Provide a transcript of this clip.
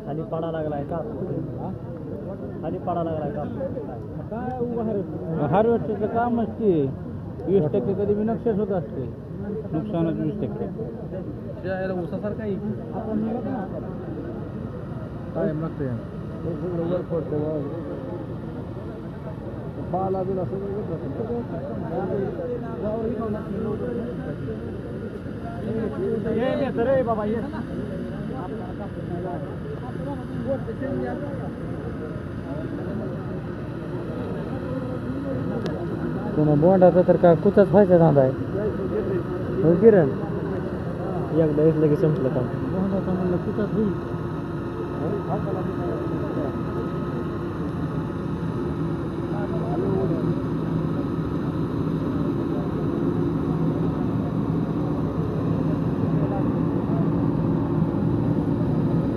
खाली पडा लागलाय का खाली पडा लागलाय का काय उभं हार्वेस्टरचं काम असते 20% कधी बी नक्षस होत असते नुकसानच 20% ऊसासारखा टाइम लागते वर पडतं बाला बिला सगळं बाबा ये पुन्हा बोंडाचा तर का कुचाच व्हायचा धंदा आहे हो किरण एकदा एक लगेच संपलं काम बोंडाचा म्हणलं कुचाच होईल हॅलो